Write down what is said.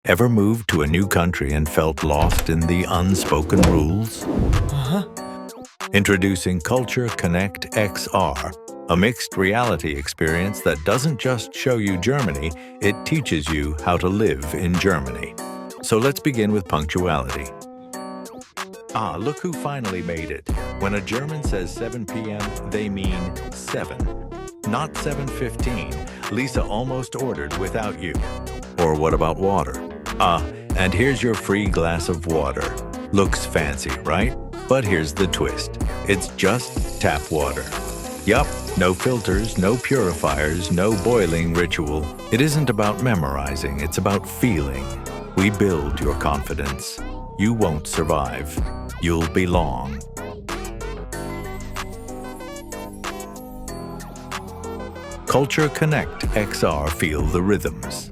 Ever moved to a new country and felt lost in the unspoken rules? Introducing Culture Connect XR, a mixed reality experience that doesn't just show you Germany, it teaches you how to live in Germany. So let's begin with punctuality. Look who finally made it. When a German says 7 p.m., they mean 7. Not 7:15. Lisa almost ordered without you. Or what about water? And here's your free glass of water. Looks fancy, right? But here's the twist. It's just tap water. Yup, no filters, no purifiers, no boiling ritual. It isn't about memorizing, it's about feeling. We build your confidence. You won't survive. You'll belong. Culture Connect XR, feel the rhythms.